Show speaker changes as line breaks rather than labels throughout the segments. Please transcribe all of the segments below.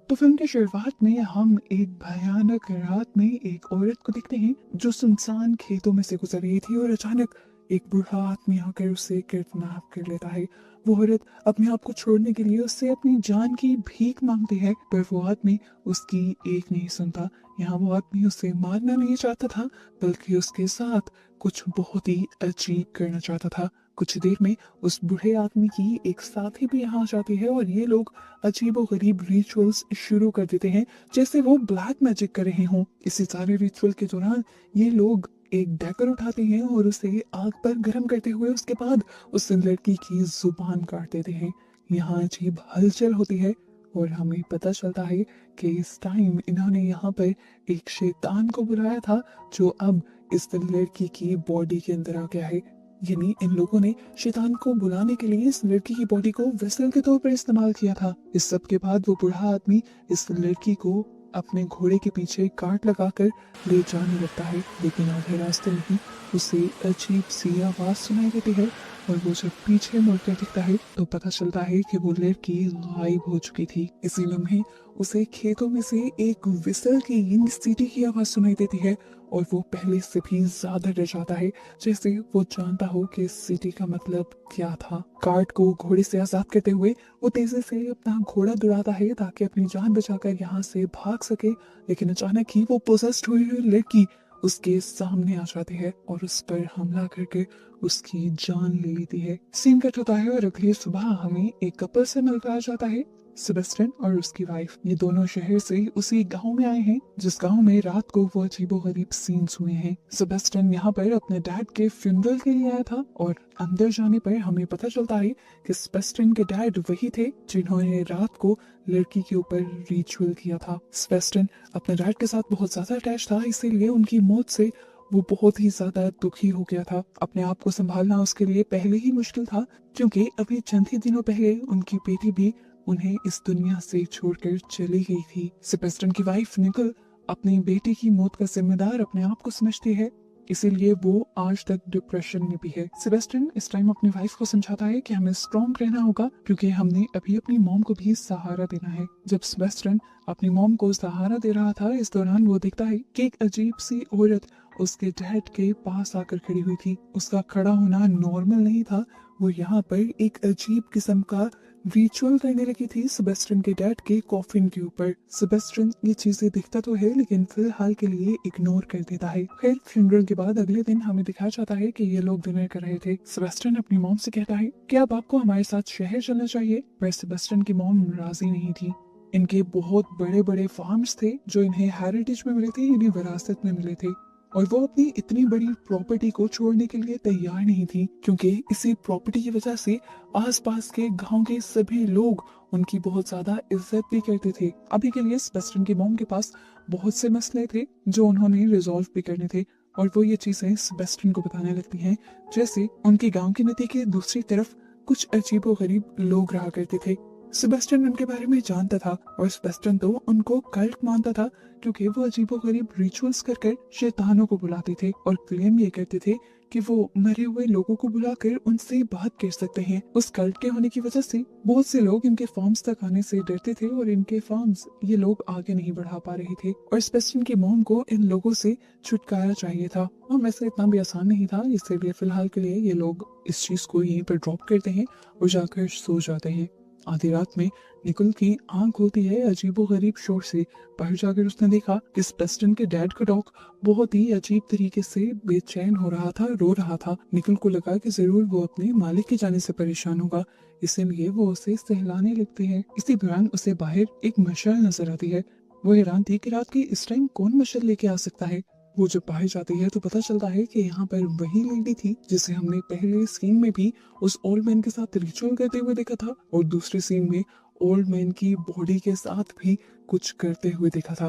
तो फिल्म की शुरुआत में हम एक भयानक रात में एक औरत को देखते हैं जो सुनसान खेतों में से गुजर रही थी और अचानक एक बूढ़ा आदमी आकर उसे किडनैप कर लेता है। वो औरत अपने आप को छोड़ने के लिए उससे अपनी जान की भीख मांगती है, पर वो आदमी उसकी एक नहीं सुनता। यहाँ वो आदमी उसे मारना नहीं चाहता था, बल्कि उसके साथ कुछ बहुत ही अजीब करना चाहता था। कुछ देर में उस बूढ़े आदमी की एक साथी भी यहाँ आ जाती है और ये लोग अजीबोगरीब रिचुअल्स शुरू कर देते हैं, जैसे वो ब्लैक मैजिक कर रहे हों। इसी सारे रिचुअल के दौरान ये लोग एक डैगर उठाते हैं और उसे आग पर गर्म करते हुए उसके बाद उस लड़की की जुबान काट देते हैं। यहाँ अजीब हलचल होती है और हमें पता चलता है कि इस टाइम इन्होंने यहाँ पर एक शैतान को बुलाया था, जो अब इस लड़की की बॉडी के अंदर आ गया है। यानी इन लोगों ने शैतान को बुलाने के लिए इस लड़की की बॉडी को वेसल के तौर पर इस्तेमाल किया था। इस सब के बाद वो बूढ़ा आदमी इस लड़की को अपने घोड़े के पीछे काट लगाकर ले जाने लगता है, लेकिन आधे रास्ते में ही उसे अजीब सी आवाज सुनाई देती है और वो जब पीछे मुड़कर दिखता है तो पता चलता है कि वो लड़की गायब हो चुकी थी। इसी लम्हे उसे खेतों में से एक विसल की यानी सीटी की आवाज सुनाई देती है और वो पहले से भी ज्यादा डर जाता है, जैसे वो जानता हो कि सिटी का मतलब क्या था। कार्ड को घोड़े से आजाद करते हुए वो तेजी से अपना घोड़ा दौड़ाता है ताकि अपनी जान बचाकर यहाँ से भाग सके, लेकिन अचानक ही वो पोजेस्ड हुई हुई लड़की उसके सामने आ जाती है और उस पर हमला करके उसकी जान ले लेती है। सीन कट होता है और अगली सुबह हमें एक कपल से मिलकर आ जाता है। सेबेस्टियन और उसकी वाइफ, ये दोनों शहर से उसी गांव में आए हैं जिस गांव में रात को वो अजीबोगरीब सीन्स हुए हैं। सेबेस्टियन यहाँ पर अपने डैड के फ्यूनरल के लिए आया था और अंदर जाने पर हमें पता चलता है कि सेबेस्टियन के डैड वही थे जिन्होंने रात को लड़की के ऊपर रिचुअल किया था। सेबेस्टियन अपने डैड के साथ बहुत ज्यादा अटैच था, इसीलिए उनकी मौत से वो बहुत ही ज्यादा दुखी हो गया था। अपने आप को संभालना उसके लिए पहले ही मुश्किल था, क्योंकि अभी चंद ही दिनों पहले उनकी बेटी भी उन्हें इस दुनिया से छोड़कर चली गई थी। सेबेस्टियन की वाइफ निकोल अपनी बेटी की मौत का जिम्मेदार अपने आप को समझती है, इसीलिए वो आज तक डिप्रेशन में भी है। सेबेस्टियन इस टाइम अपनी वाइफ को समझाता है कि हमें स्ट्रॉन्ग रहना होगा, क्योंकि हमने अभी अपनी मॉम को भी सहारा देना है। जब सेबेस्टियन अपनी मॉम को सहारा दे रहा था, इस दौरान वो देखता है कि एक अजीब सी औरत उसके डैड के पास आकर खड़ी हुई थी। उसका खड़ा होना नॉर्मल नहीं था, वो यहाँ पर एक अजीब किस्म का रिचुअल करने लगी थी सेबेस्टियन के डैड के कॉफिन के ऊपर। सेबेस्टियन ये चीजें दिखता तो है, लेकिन फिलहाल के लिए इग्नोर कर देता है। खैर, फ्यूनरल के बाद अगले दिन हमें दिखाया जाता है कि ये लोग डिनर कर रहे थे। सेबेस्टियन अपनी मॉम से कहता है कि अब आपको हमारे साथ शहर चलना चाहिए, पर सेबेस्टियन की मॉम राजी नहीं थी। इनके बहुत बड़े बड़े फार्म्स थे जो इन्हें हेरिटेज में मिले थे, इन्हें विरासत में मिले थे, और वो अपनी इतनी बड़ी प्रॉपर्टी को छोड़ने के लिए तैयार नहीं थी, क्योंकि इसी प्रॉपर्टी की वजह से आसपास के गांव के सभी लोग उनकी बहुत ज्यादा इज्जत भी करते थे। अभी के लिए सेबेस्टियन की मॉम के पास बहुत से मसले थे जो उन्होंने रिजॉल्व भी करने थे, और वो ये चीजें सेबेस्टियन को बताने लगती हैं, जैसे उनके गांव की नदी के दूसरी तरफ कुछ अजीबोगरीब लोग रहा करते थे। सेबेस्टियन उनके बारे में जानता था और सेबेस्टियन तो उनको कल्ट मानता था, क्योंकि वो अजीबोगरीब रिचुअल्स कर कर शैतानों को बुलाते थे और क्लेम ये करते थे कि वो मरे हुए लोगों को बुलाकर उनसे बात कर सकते हैं। उस कल्ट के होने की वजह से बहुत से लोग इनके फार्म्स तक आने से डरते थे और इनके फार्म्स ये लोग आगे नहीं बढ़ा पा रहे थे, और सेबेस्टियन की मॉम को इन लोगों से छुटकारा चाहिए था। और वैसे इतना भी आसान नहीं था, इसलिए फिलहाल के लिए ये लोग इस चीज को यहीं पर ड्रॉप करते हैं और जाकर सो जाते हैं। आधी रात में निकोल की आंख खुलती है अजीबोगरीब शोर से। बाहर जाकर उसने देखा कि सेबेस्टियन के डैड का डॉग बहुत ही अजीब तरीके से बेचैन हो रहा था, रो रहा था। निकोल को लगा कि जरूर वो अपने मालिक के जाने से परेशान होगा, इसीलिए वो उसे सहलाने लगती है। इसी दौरान उसे बाहर एक मशाल नजर आती है। वो हैरान थी कि रात के इस टाइम कौन मशाल लेके आ सकता है। वो जब बाहर जाती है तो पता चलता है कि यहाँ पर वही लेडी थी जिसे हमने पहले सीन में भी उस ओल्ड मैन के साथ रिचुअल करते हुए देखा था, और दूसरे सीन में ओल्ड मैन की बॉडी के साथ भी कुछ करते हुए देखा था।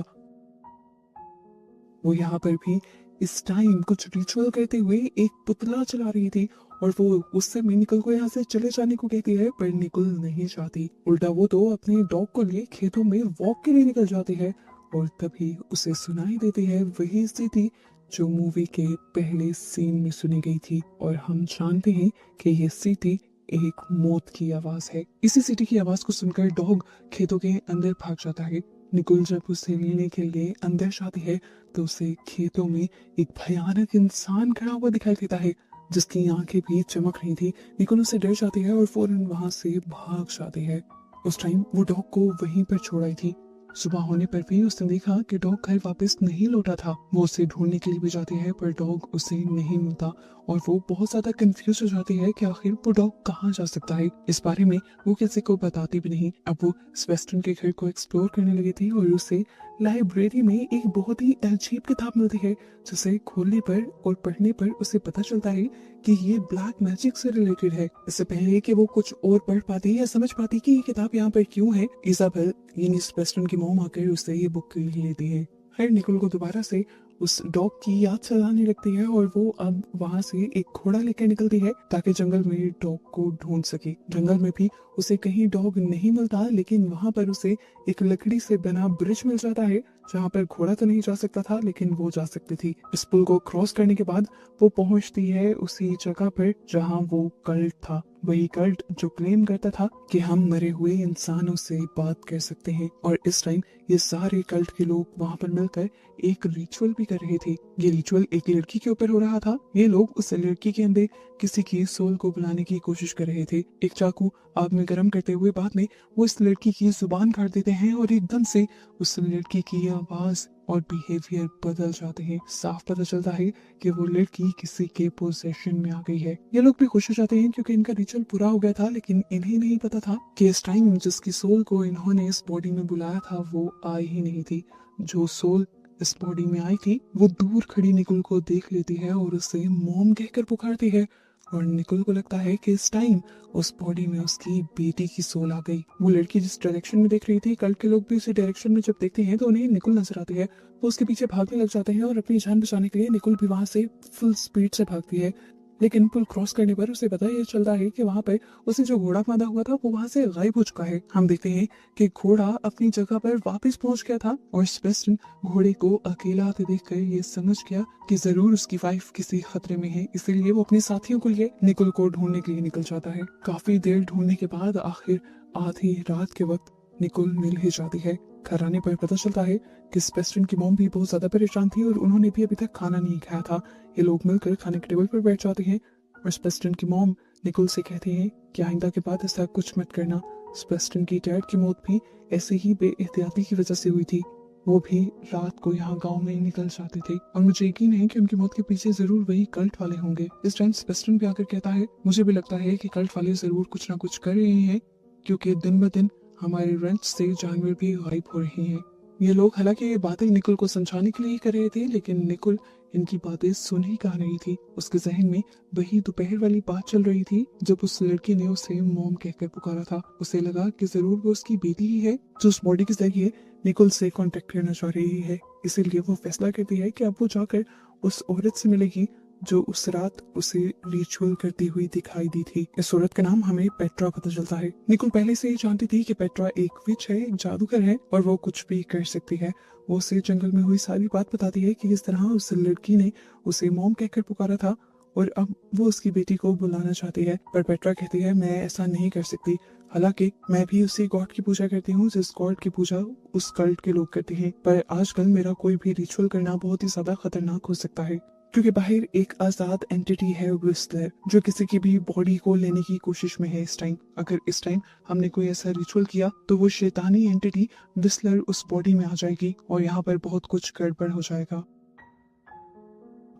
वो यहाँ पर भी इस टाइम कुछ रिचुअल करते हुए एक पुतला चला रही थी, और वो उससे निकोल को यहाँ से चले जाने को कहती है, पर निकोल नहीं चाहती। उल्टा वो तो अपने डॉग को लिए खेतों में वॉक के लिए निकल जाती है, और तभी उसे सुनाई देती है वही स्थिति जो मूवी के पहले सीन में सुनी गई थी। और हम जानते हैं कि ये स्थिति एक मौत की आवाज है। इसी सीटी की आवाज को सुनकर डॉग खेतों के अंदर भाग जाता है। निकोल जब उसे लेने के लिए अंदर जाती है तो उसे खेतों में एक भयानक इंसान खड़ा हुआ दिखाई देता है, जिसकी आंखें भी चमक रही थी। निकोल उससे डर जाती है और फौरन वहां से भाग जाती है। उस टाइम वो डॉग को वहीं पर छोड़ आई थी। सुबह होने पर भी उसने देखा कि डॉग घर वापस नहीं लौटा था। वो उसे ढूंढने के लिए भी जाती है पर डॉग उसे नहीं मिलता और वो बहुत ज्यादा कंफ्यूज हो जाती है कि आखिर वो डॉग कहाँ जा सकता है। इस बारे में वो किसी को बताती भी नहीं। अब वो स्वेस्टन के घर को एक्सप्लोर करने लगी थी और उसे लाइब्रेरी में एक बहुत ही अजीब किताब मिलती है, जिसे खोलने पर और पढ़ने पर उसे पता चलता है कि ये ब्लैक मैजिक से रिलेटेड है। इससे पहले कि वो कुछ और पढ़ पाती या समझ पाती कि ये किताब यहाँ पर क्यों है, इजाबेल यानी स्वेस्टन की मॉम आकर उससे ये बुक ले लेती है। फिर निकोल को दोबारा से उस डॉग की याद सताने लगती है और वो अब वहां से एक घोड़ा लेकर निकलती है ताकि जंगल में डॉग को ढूंढ सके। जंगल में भी उसे कहीं डॉग नहीं मिलता, लेकिन वहां पर उसे एक लकड़ी से बना ब्रिज मिल जाता है जहाँ पर घोड़ा तो नहीं जा सकता था लेकिन वो जा सकती थी। इस पुल को क्रॉस करने के बाद वो पहुंचती है उसी जगह पर जहाँ वो कल्ट था, वही कल्ट जो क्लेम करता था कि हम मरे हुए इंसानों से बात कर सकते हैं। और इस टाइम ये सारे कल्ट के लोग वहाँ पर मिलकर एक रिचुअल भी कर रहे थे। ये रिचुअल एक लड़की के ऊपर हो रहा था। ये लोग उस लड़की के अंदर किसी की सोल को बुलाने की कोशिश कर रहे थे। एक चाकू आग में गर्म करते हुए बाद में वो इस लड़की की जुबान काट देते हैं और एकदम से उस लड़की की आवाज और बिहेवियर बदल जाते हैं। साफ पता चलता है कि वो लड़की किसी के पोजेशन में आ गई है। ये लोग भी खुश हो जाते हैं क्योंकि इनका रिचुअल पूरा हो गया था, लेकिन इन्हें नहीं पता था कि इस टाइम जिसकी सोल को इन्होंने इस बॉडी में बुलाया था वो आई ही नहीं थी। जो सोल इस बॉडी में आई थी वो दूर खड़ी निकोल को देख लेती है और उसे मॉम कहकर पुकारती है। और निकोल को लगता है कि इस टाइम उस बॉडी में उसकी बेटी की सोल आ गई। वो लड़की जिस डायरेक्शन में देख रही थी, कल के लोग भी उसी डायरेक्शन में जब देखते हैं तो उन्हें निकोल नजर आती है। वो उसके पीछे भागने लग जाते हैं और अपनी जान बचाने के लिए निकोल भी वहां से फुल स्पीड से भागती है। लेकिन पुल क्रॉस करने पर उसे पता ये चलता है कि वहां पर उसे जो घोड़ा बांधा हुआ था वो वहां से गायब हो चुका है। हम देखते हैं कि घोड़ा अपनी जगह पर वापस पहुंच गया था और स्पेस्टन घोड़े को अकेला आते देखकर ये समझ गया कि जरूर उसकी वाइफ किसी खतरे में है, इसीलिए वो अपने साथियों को लिए निकोल को ढूंढने के लिए निकल जाता है। काफी देर ढूंढने के बाद आखिर आधी रात के वक्त निकोल मिल ही जाती है। घर आने पर पता चलता है कि स्पेस्टन की मॉम भी बहुत ज्यादा परेशान थी और उन्होंने भी अभी तक खाना नहीं खाया था। ये लोग मिलकर खाने के टेबल पर बैठ जाते हैं और स्पेस्टन की मॉम निकोल से कहती है कि आइंदा के बाद ऐसा कुछ मत करना। स्पेस्टन की डैड की मौत भी ऐसे ही बेएहतियाती की वजह से हुई थी। वो भी रात को यहाँ गांव में निकल जाते थे और मुझे यकीन है कि उनकी मौत के पीछे जरूर वही कल्ट वाले होंगे। इस टाइम स्पेस्टन भी आकर कहता है मुझे भी लगता है कि कल्ट वाले जरूर कुछ ना कुछ कर रहे हैं, क्योंकि दिन ब दिन हमारे रंच से जानवर भी गायब हो रहे हैं। ये लोग हालांकि ये बातें निकोल को समझाने के लिए ही कर रहे थे, लेकिन निकोल इनकी बातें सुन ही कहा रही थी। उसके जहन में वही दोपहर वाली बात चल रही थी जब उस लड़की ने उसे मॉम कहकर पुकारा था। उसे लगा कि जरूर वो उसकी बेटी ही है जो उस बॉडी के जरिए निकोल से कांटेक्ट करना चाह रही है। इसीलिए वो फैसला करती है कि अब वो जाकर उस औरत से मिलेगी जो उस रात उसे रिचुअल करती हुई दिखाई दी थी। इस औरत का नाम हमें पेट्रा पता चलता है। निकोल पहले से ही जानती थी कि पेट्रा एक विच है, एक जादूगर है और वो कुछ भी कर सकती है। वो उसे जंगल में हुई सारी बात बताती है कि किस तरह उस लड़की ने उसे मॉम कहकर पुकारा था और अब वो उसकी बेटी को बुलाना चाहती है। पर पेट्रा कहती है मैं ऐसा नहीं कर सकती, हालांकि मैं भी उसी गॉड की पूजा करती हूँ जिस गॉड की पूजा उस कल्ट के लोग करते हैं। पर आजकल मेरा कोई भी रिचुअल करना बहुत ही ज्यादा खतरनाक हो सकता है, क्योंकि बाहर एक आजाद एंटिटी है विस्लर जो किसी की भी बॉडी को लेने की कोशिश में है इस टाइम। अगर इस टाइम हमने कोई ऐसा रिचुअल किया तो वो शैतानी एंटिटी विस्लर उस बॉडी में आ जाएगी और यहाँ पर बहुत कुछ गड़बड़ हो जाएगा।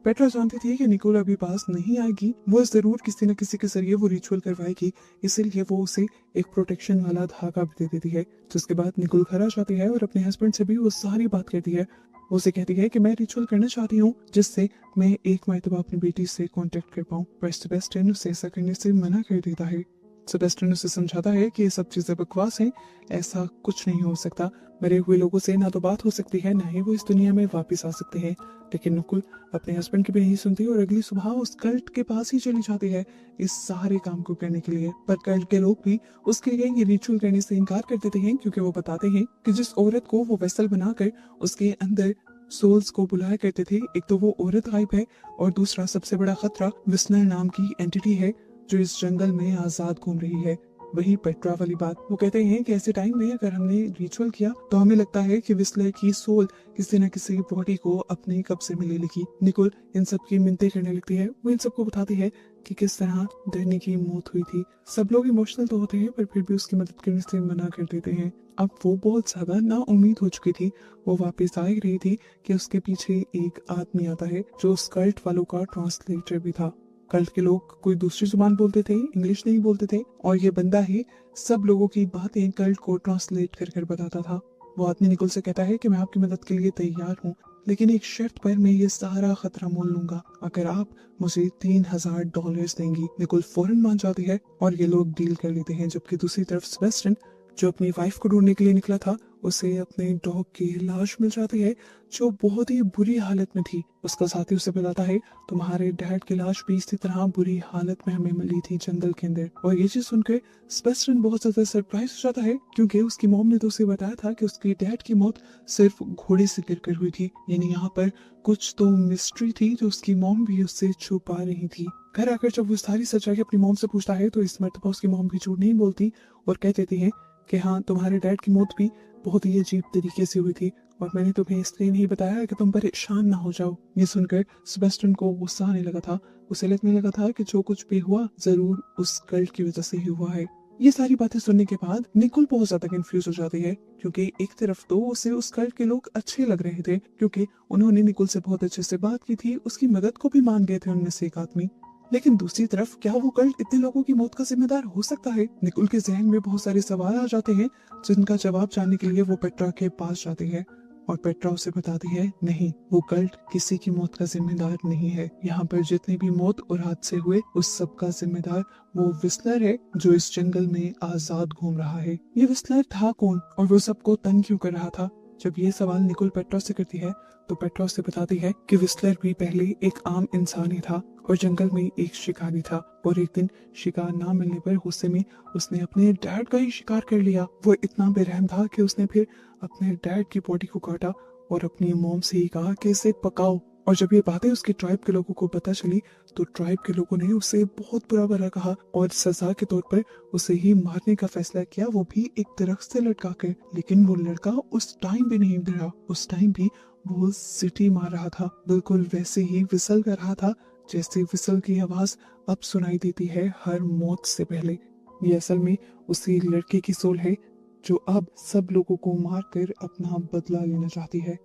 पेट्रा जानती थी कि निकोल अभी पास नहीं आएगी, वो जरूर किसी न किसी के जरिए वो रिचुअल करवाएगी, इसीलिए वो उसे एक प्रोटेक्शन वाला धागा भी दे देती है। जिसके बाद निकोल घर आ जाती है और अपने हस्बैंड से भी वो सारी बात करती है। वो उसे कहती है कि मैं रिचुअल करना चाहती हूँ जिससे मैं एक मर्तबा अपनी बेटी से कांटेक्ट कर पाऊँ, पर सेबेस्टियन उसे ऐसा करने से मना कर देता है। सेबेस्टियन उसे समझाता है कि ये सब चीजें बकवास हैं, ऐसा कुछ नहीं हो सकता। मरे हुए लोगों से ना तो बात हो सकती है, ना ही वो इस दुनिया में वापस आ सकते हैं। लेकिन निकोल अपने हस्बैंड की भी नहीं सुनती और अगली सुबह उस कल्ट के पास ही चली जाती है इस सारे काम को करने के लिए। पर कल्ट के लोग भी उसके लिए ये रिचुअल करने से इनकार कर देते हैं, क्योंकि वो बताते हैं कि जिस औरत को वो वेसल बनाकर उसके अंदर सोल्स को बुलाया करते थे, एक तो वो औरत गायब है और दूसरा सबसे बड़ा खतरा विस्नर नाम की एंटिटी है जो इस जंगल में आजाद घूम रही है। वही पेट्रा वाली बात, वो कहते हैं कि ऐसे टाइम में अगर हमने रिचुअल किया तो हमें लगता है कि विस्लर की सोल किसी न किसी बॉडी को अपने कब्जे में ले लेगी। निकोल इन सब की मिन्नतें करने लगती है। वो इन सबको बताती है कि किस तरह डैनी की मौत हुई थी। सब लोग इमोशनल तो होते हैं पर फिर भी उसकी मदद करने से मना कर देते हैं। अब वो बहुत ज्यादा ना उम्मीद हो चुकी थी। वो वापस आ ही रही थी कि उसके पीछे एक आदमी आता है जो उस कल्ट वालों का ट्रांसलेटर भी था। कल्ट के लोग कोई दूसरी जुबान बोलते थे, इंग्लिश नहीं बोलते थे, और ये बंदा ही सब लोगों की बातें कल्ट को ट्रांसलेट कर कर बताता था। वो आदमी निकोल से कहता है कि मैं आपकी मदद के लिए तैयार हूँ, लेकिन एक शर्त पर मैं ये सारा खतरा मोल लूंगा। अगर आप मुझे $3000 देंगी। निकोल फौरन मान जाती है और ये लोग डील कर लेते हैं। जबकि दूसरी तरफ सेबेस्टियन, जो अपनी वाइफ को ढूंढने के लिए निकला था, उसे अपने डॉग की लाश मिल जाती है जो बहुत ही बुरी हालत में थी। उसका साथी उसे बताता है तुम्हारे डैड की लाश भी इसी तरह बुरी हालत में हमें मिली थी जंगल के अंदर। और ये चीज सुनकर सेबेस्टियन बहुत ज्यादा सरप्राइज हो जाता है, क्योंकि उसकी मॉम ने तो उसे बताया था कि उसकी डैड की मौत सिर्फ घोड़े से गिरकर हुई थी। यानी यहाँ पर कुछ तो मिस्ट्री थी जो उसकी मॉम भी उससे छुपा रही थी। घर आकर जब वो सारी सच्चाई अपनी मॉम से पूछता है तो इस मर्तबा उसकी मॉम भी झूठ नहीं बोलती और कह देती है कि हाँ, तुम्हारे डैड की मौत भी बहुत ही अजीब तरीके से हुई थी और मैंने तुम्हें इसलिए नहीं बताया कि तुम परेशान ना हो जाओ। ये सुनकर सेबेस्टियन को गुस्सा आने लगा था। उसे लगने लगा था कि जो कुछ भी हुआ जरूर उस कल्ट की वजह से ही हुआ है। ये सारी बातें सुनने के बाद निकोल बहुत ज्यादा कंफ्यूज हो जाती है, क्योंकि एक तरफ तो उसे उस कल्ट के लोग अच्छे लग रहे थे क्योंकि उन्होंने निकोल से बहुत अच्छे से बात की थी, उसकी मदद को भी मान गए थे उनमें से एक आदमी। लेकिन दूसरी तरफ क्या वो कल्ट इतने लोगों की मौत का जिम्मेदार हो सकता है? निकोल के जहन में बहुत सारे सवाल आ जाते हैं, जिनका जवाब जानने के लिए वो पेट्रा के पास जाती है और पेट्रा उसे बताती है नहीं, वो कल्ट किसी की मौत का जिम्मेदार नहीं है। यहाँ पर जितनी भी मौत और हादसे हुए उस सब का जिम्मेदार वो विस्लर है जो इस जंगल में आजाद घूम रहा है। ये विस्लर था कौन और वो सबको तंग क्यों कर रहा था? जब ये सवाल निकोल पेट्रा से करती है तो पेट्रा उसे बताती है कि विस्लर भी पहले एक आम इंसान ही था और जंगल में एक शिकारी था, और एक दिन शिकार ना मिलने पर गुस्से में उसने अपने डैड का ही शिकार कर लिया। वो इतना बेरहम था कि उसने फिर अपने डैड की बॉडी को काटा और अपनी मॉम से ही कहा कि इसे पकाओ। और जब ये बातें उसके ट्राइब के लोगों को पता चली तो ट्राइब के लोगों ने उसे बहुत बुरा भला कहा और सजा के तौर पर उसे ही मारने का फैसला किया, वो भी एक दरख्त से लटका कर। लेकिन वो लड़का उस टाइम भी नहीं डरा। उस टाइम भी वो सीटी मार रहा था, बिल्कुल वैसे ही विसल कर रहा था जैसे विसल की आवाज अब सुनाई देती है हर मौत से पहले। ये असल में उसी लड़के की सोल है जो अब सब लोगों को मारकर अपना बदला लेना चाहती है।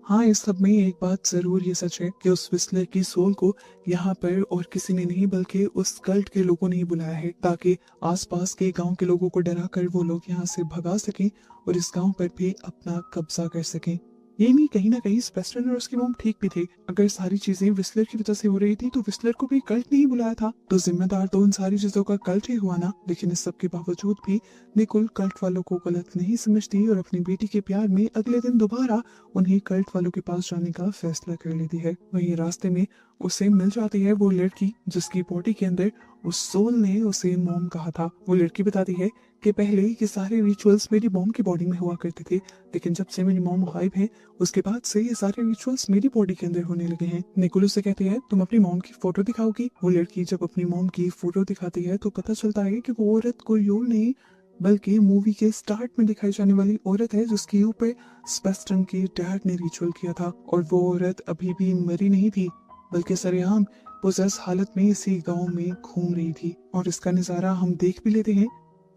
हाँ, इस सब में एक बात जरूर ये सच है कि उस विस्लर की सोल को यहाँ पर और किसी ने नहीं बल्कि उस कल्ट के लोगों ने ही बुलाया है, ताकि आसपास के गांव के लोगों को डरा कर वो लोग यहाँ से भगा सकें और इस गांव पर भी अपना कब्जा कर सकें। ये नहीं, कहीं ना कहीं सेबेस्टियन और उसकी मॉम ठीक भी थे। अगर सारी चीजें विस्लर की वजह से हो रही थी तो विस्लर को भी कल्ट नहीं बुलाया था, तो जिम्मेदार तो उन सारी चीजों का कल्ट ही हुआ ना। लेकिन इस सब के बावजूद भी निकोल कल्ट वालों को गलत नहीं समझती और अपनी बेटी के प्यार में अगले दिन दोबारा उन्हें कल्ट वालों के पास जाने का फैसला कर लेती है। वहीं रास्ते में उसे मिल जाती है वो लड़की जिसकी बॉडी के अंदर उस सोल ने उसे मॉम कहा था। वो लड़की बताती है कि पहले ये सारे रिचुअल्स मेरी मॉम की बॉडी में हुआ करते थे, लेकिन जब से मेरी मॉम गायब है उसके बाद से ये सारे रिचुअल्स मेरी बॉडी के अंदर होने लगे हैं। निकोल उसे कहती है तुम अपनी मॉम की फोटो दिखाओगी? वो लड़की जब अपनी मॉम की फोटो दिखाती है तो पता चलता है कि वो औरत कोई और नहीं बल्कि मूवी के स्टार्ट में दिखाई जाने वाली औरत है जिसके ऊपर सेबेस्टियन के डैड ने रिचुअल किया था। और वो औरत अभी भी मरी नहीं थी बल्कि सरेआम पोजेस हालत में इसी गांव में घूम रही थी। और इसका नजारा हम देख भी लेते हैं।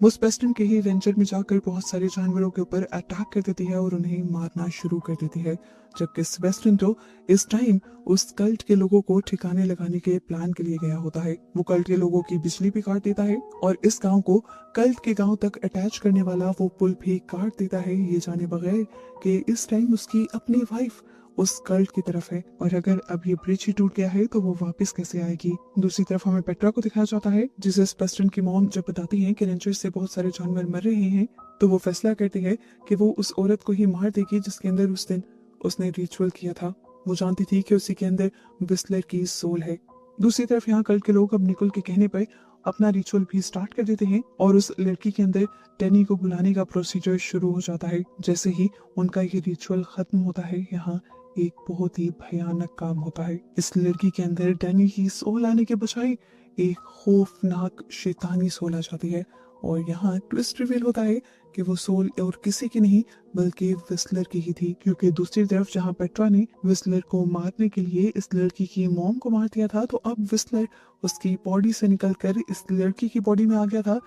वो सेबेस्टियन के ही रेंजर में जाकर बहुत सारे जानवरों के ऊपर अटैक कर देती है और उन्हें मारना शुरू कर देती है, जबकि सेबेस्टियन तो इस टाइम उस कल्ट के लोगों को ठिकाने लगाने के प्लान के लिए गया होता है। वो कल्ट के लोगों की बिजली भी काट देता है और इस गांव को कल्ट के गांव तक अटैच करने वाला वो पुल भी काट देता है, ये जाने बगैर कि इस टाइम उसकी अपनी वाइफ उस कल्ट की तरफ है और अगर अब ये ब्रिज ही टूट गया है तो वो वापस कैसे आएगी। दूसरी तरफ हमें पेट्रा को दिखाया जाता है जिसे सेबेस्टियन की मॉम जब बताती है कि रेंजर से बहुत सारे जानवर मर रहे हैं तो वो फैसला करती है कि वो उस औरत को ही मार देगी जिसके अंदर उस दिन उसने रिचुअल किया था। वो जानती थी कि उसी के अंदर विस्लर की सोल है। दूसरी तरफ यहाँ कल्ट के लोग अब निकोल के कहने पर अपना रिचुअल भी स्टार्ट कर देते हैं और उस लड़की के अंदर डैनी को बुलाने का प्रोसीजर शुरू हो जाता है। जैसे ही उनका ये रिचुअल खत्म होता है यहाँ एक बहुत ही भयानक काम होता है। इस लड़की के अंदर डैनी की सोल आने के बजाय एक खौफनाक शैतानी सोल आ जाती है। और यहाँ ट्विस्ट रिवील होता है कि वो सोल और किसी की नहीं बल्कि विस्लर की ही थी, क्योंकि दूसरी तरफ जहाँ पेट्रा ने विस्लर को मारने के लिए इस लड़की की मॉम को मार दिया था, तो अब विस्लर उसकी बॉडी से निकलकर इस लड़की की बॉडी में आ गया था,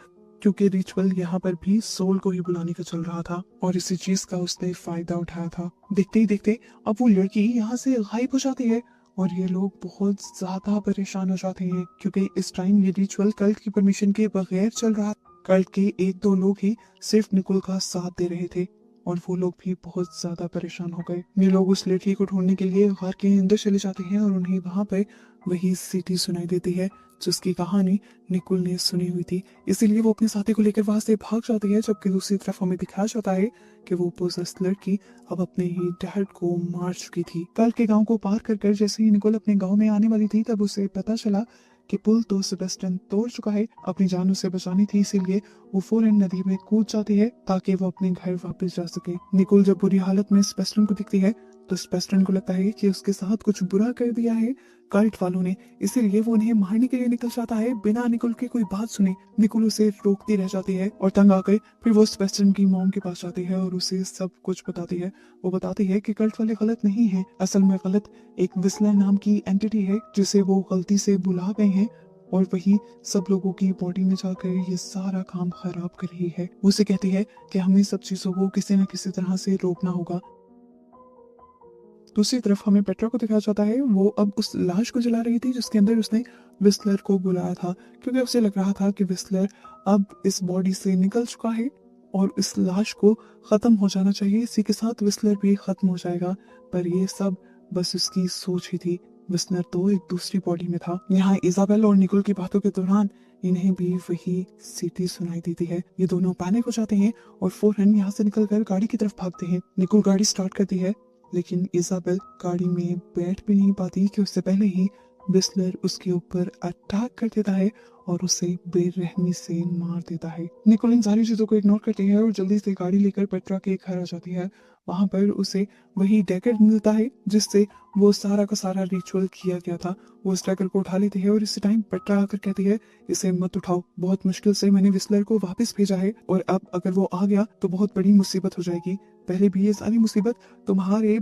क्योंकि रिचुअल यहाँ पर भी सोल को ही बुलाने का चल रहा था और इसी चीज का उसने फायदा उठाया था। देखते ही देखते अब वो लड़की यहाँ से गायब हो जाती है और ये लोग बहुत ज्यादा परेशान हो जाते हैं, क्योंकि इस टाइम ये रिचुअल कल्ट की परमिशन के बगैर चल रहा। कल्ट के एक दो लोग ही सिर्फ निकोल का साथ दे रहे थे और वो लोग भी बहुत ज्यादा परेशान हो गए। ये लोग उस लड़की को ढूंढने के लिए घर के अंदर चले जाते हैं और उन्हें वहां पर वही सिटी सुनाई देती है जिसकी कहानी निकोल ने सुनी हुई थी। इसीलिए वो अपने साथी को लेकर वहां से भाग जाती है, जबकि दूसरी तरफ हमें दिखाया जाता है कि वो पोसेस लड़की अब अपने ही डैड को मार चुकी थी। कल के गांव को पार कर जैसे ही निकोल अपने गांव में आने वाली थी, तब उसे पता चला कि पुल तो सेबेस्टियन तोड़ चुका है। अपनी जान उसे बचानी थी, इसीलिए वो फौरन नदी में कूद जाती है ताकि वो अपने घर वापस जा सके। निकोल जब बुरी हालत में सेबेस्टियन को दिखती है तो सेबेस्टियन को लगता है कि उसके साथ कुछ बुरा कर दिया है कल्ट वालों ने, इसीलिए वो उन्हें मारने के लिए निकल जाता है बिना निकोल की कोई बात सुने। निकोल उसे रोकती रह जाती है और तंग आकर फिर वो सेबेस्टियन की मॉम के पास जाती है और उसे सब कुछ बताती है। वो बताती है कि कल्ट वाले गलत नहीं है, असल में गलत एक विस्लर नाम की एंटिटी है जिसे वो गलती से बुला गए हैं और वही सब लोगों की बॉडी में जाकर ये सारा काम खराब कर रही है। वो उसे कहती है कि हमें सब चीजों को किसी न किसी तरह से रोकना होगा। दूसरी तरफ हमें पेट्रा को दिखाया जाता है, वो अब उस लाश को जला रही थी जिसके अंदर उसने विस्लर को बुलाया था, क्योंकि उसे लग रहा था कि विस्लर अब इस बॉडी से निकल चुका है और इस लाश को खत्म हो जाना चाहिए, इसी के साथ विस्लर भी खत्म हो जाएगा। पर ये सब बस उसकी सोच ही थी, विस्लर तो एक दूसरी बॉडी में था। यहाँ इजाबेल और निकोल की बातों के दौरान इन्हें भी वही सीटी सुनाई देती है। ये दोनों पैनिक हो जाते हैं और फौरन यहाँ से निकलकर गाड़ी की तरफ भागते हैं। निकोल गाड़ी स्टार्ट करती है, लेकिन इजाबेल गाड़ी में बैठ भी नहीं पाती कि उससे पहले ही विस्लर उसके ऊपर अटैक कर देता है और उसे बेरहमी से मार देता है। निकोल इन सारी चीजों को इग्नोर करती है और जल्दी से गाड़ी लेकर पेट्रा के घर आ जाती है। वहां पर उसे वही डैगर मिलता है जिससे वो सारा का सारा रिचुअल किया गया था। वो उस डैगर को उठा लेती है और इसी टाइम पेट्रा आकर कहती है, इसे मत उठाओ, बहुत मुश्किल से मैंने विस्लर को वापस भेजा है और अब अगर वो आ गया तो बहुत बड़ी मुसीबत हो जाएगी। पहले भी ये सारी मुसीबत तुम्हारे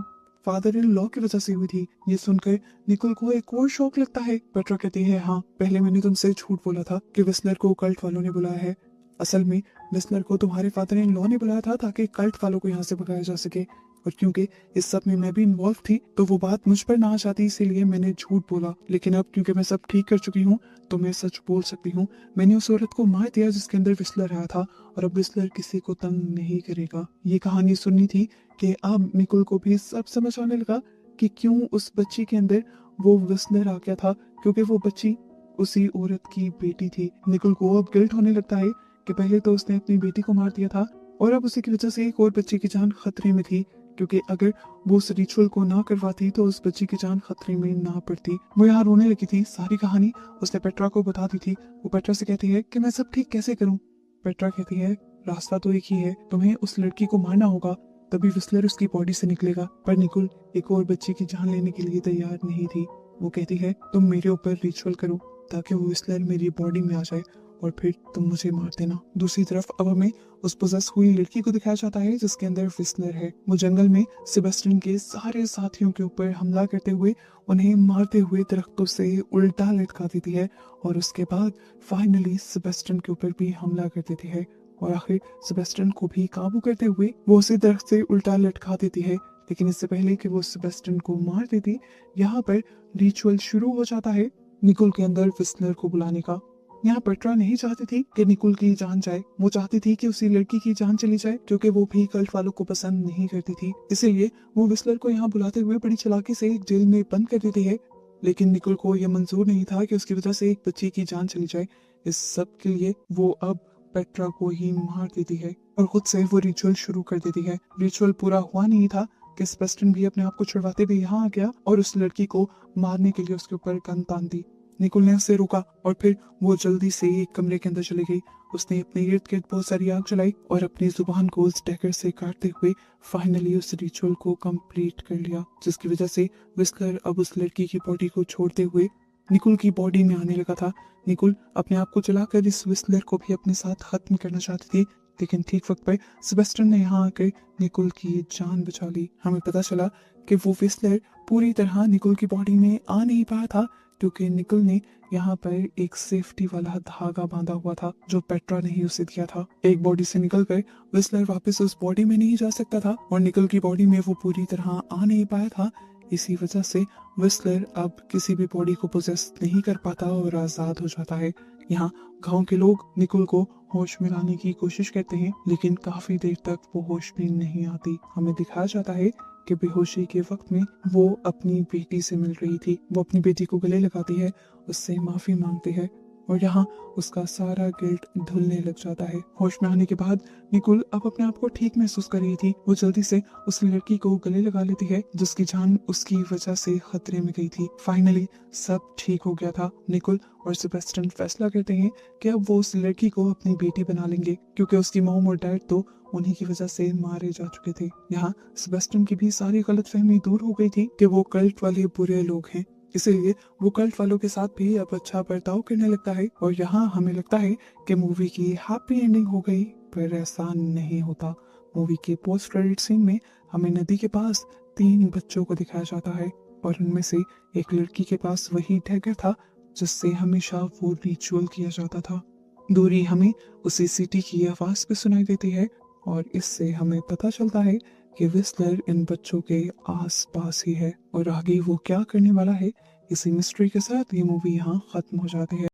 फादर इन लॉ की वजह से हुई थी। ये सुनकर निकोल को एक और शौक लगता है। पेट्रा कहती है, हाँ, पहले मैंने तुमसे झूठ बोला था कि विस्लर को कल्ट वालों ने बुलाया है। असल में विस्लर को तुम्हारे फादर इन लॉ ने बुलाया था ताकि कल्ट वालों को यहाँ से भगाया जा सके, और क्योंकि इस सब में मैं भी इन्वॉल्व थी तो वो बात मुझ पर ना आ जाती, इसीलिए मैंने झूठ बोला। लेकिन अब क्योंकि मैं सब ठीक कर चुकी हूँ तो मैं सच बोल सकती हूँ। मैंने उस औरत को मार दिया जिसके अंदर विस्लर आया था और अब विस्लर किसी को तंग नहीं करेगा। ये कहानी सुननी थी कि अब निकोल को भी सब समझ आने लगा कि क्यों उस बच्ची के अंदर वो विस्लर आ गया था, क्योंकि वो बच्ची उसी औरत की बेटी थी। निकोल को अब गिल्ट होने लगता है कि पहले तो उसने अपनी बेटी को मार दिया था और अब उसी की वजह से एक और बच्ची की जान खतरे में थी, क्योंकि अगर वो उस रिचुअल को ना करवाती तो उस बच्ची की जान खतरे में ना पड़ती। वो यहाँ रोने लगी थी। सारी कहानी उसने पेट्रा को बता दी थी। वो पेट्रा से कहती है कि मैं सब ठीक कैसे करूं। पेट्रा कहती है, रास्ता तो एक ही है, तुम्हें उस लड़की को मारना होगा, तभी विस्लर उसकी बॉडी से निकलेगा। पर निकोल एक और बच्ची की जान लेने के लिए तैयार नहीं थी। वो कहती है, तुम मेरे ऊपर रिचुअल करो ताकि वो विस्लर मेरी बॉडी में आ जाए और फिर तुम मुझे मार देना। दूसरी तरफ अब हमें उस पोजेस हुई लड़की को दिखाया जाता है जिसके अंदर विस्लर है। वो जंगल में सेबेस्टियन के सारे साथियों के ऊपर हमला करते हुए उन्हें मारते हुए दरख्तों से उल्टा लटका देती है और उसके बाद फाइनली सेबेस्टियन के ऊपर भी हमला कर देती है और आखिर सेबेस्टियन को भी काबू करते हुए वो उसे दरख्त से उल्टा लटका देती है। लेकिन इससे पहले कि वो सेबेस्टियन को मार देती, यहाँ पर रिचुअल शुरू हो जाता है निकोल के अंदर विस्लर को बुलाने का। यहाँ पेट्रा नहीं चाहती थी कि निकोल की जान जाए, वो चाहती थी कि उसी लड़की की जान चली जाए, क्योंकि वो भी कल्ट वालों को पसंद नहीं करती थी। इसीलिए वो विस्लर को यहाँ बुलाते हुए बड़ी चालाकी से एक जेल में बंद कर देती है। लेकिन निकोल को यह मंजूर नहीं था कि उसकी वजह से एक बच्ची की जान चली जाए। इस सब के लिए वो अब पेट्रा को ही मार देती है और खुद से वो रिचुअल शुरू कर देती है। रिचुअल पूरा हुआ नहीं था कि सेबेस्टियन भी अपने आप को छुड़वाते हुए यहाँ आ गया और उस लड़की को मारने के लिए उसके ऊपर गन तान दी। निकोल ने उसे रोका और फिर वो जल्दी से एक कमरे के अंदर चली गई। उसने अपने इर्द गिर्द बहुत सारी आग जलाई और अपनी जुबान को उस डैगर से काटते हुए फाइनली उस रिचुअल को कंप्लीट कर लिया, जिसकी वजह से विस्लर अब उस लड़की की बॉडी को छोड़ते हुए निकुल की बॉडी में आने लगा था। निकुल अपने आप को जलाकर इस विस्लर को भी अपने साथ खत्म करना चाहती थी, लेकिन ठीक वक्त पर सेबेस्टियन ने यहाँ आकर निकुल की जान बचा ली। हमें पता चला कि वो विस्लर पूरी तरह निकुल की बॉडी में आ नहीं पाया था, क्योंकि निकुल ने यहाँ पर एक सेफ्टी वाला धागा बांधा हुआ था जो पेट्रा ने ही उसे दिया था। एक बॉडी से निकलकर विस्लर वापस उस बॉडी में नहीं जा सकता था और निकुल की बॉडी में वो पूरी तरह आ नहीं पाया था। इसी वजह से विस्लर अब किसी भी बॉडी को पोजेस नहीं कर पाता और आजाद हो जाता है। यहाँ गांव के लोग निकुल को होश में लाने की कोशिश करते हैं, लेकिन काफी देर तक वो होश में नहीं आती। हमें दिखाया जाता है कि बेहोशी के वक्त में वो अपनी बेटी से मिल रही थी। वो अपनी बेटी को गले लगाती है, उससे माफी मांगती है और यहाँ उसका सारा गिल्ट धुलने लग जाता है। होश में आने के बाद निकुल अब अपने आप को ठीक महसूस कर रही थी। वो जल्दी से उस लड़की को गले लगा लेती है जिसकी जान उसकी वजह से खतरे में गई थी। फाइनली सब ठीक हो गया था। निकुल और सेबेस्टियन फैसला करते हैं कि अब वो उस लड़की को अपनी बेटी बना लेंगे, क्योंकि उसकी मॉम और डैड तो उन्हीं की वजह से मारे जा चुके थे। यहाँ सेबेस्टियन की भी सारी गलतफहमी दूर हो गई थी कि वो कल्ट वाले बुरे लोग हैं, इसीलिए वो कल्ट वालों के साथ भी अब अच्छा बर्ताव करने लगता है। और यहाँ हमें लगता है कि मूवी की हैप्पी एंडिंग हो गई, पर ऐसा नहीं होता। मूवी के पोस्ट क्रेडिट सीन में हमें नदी के पास 3 बच्चों को दिखाया जाता है और उनमें से एक लड़की के पास वही डैगर था जिससे हमेशा वो रिचुअल किया जाता था। दूरी हमें उसी सिटी की आवाज भी सुनाई देती है और इससे हमें पता चलता है कि विस्लर इन बच्चों के आस पास ही है और आगे वो क्या करने वाला है, इसी मिस्ट्री के साथ ये मूवी यहाँ खत्म हो जाती है।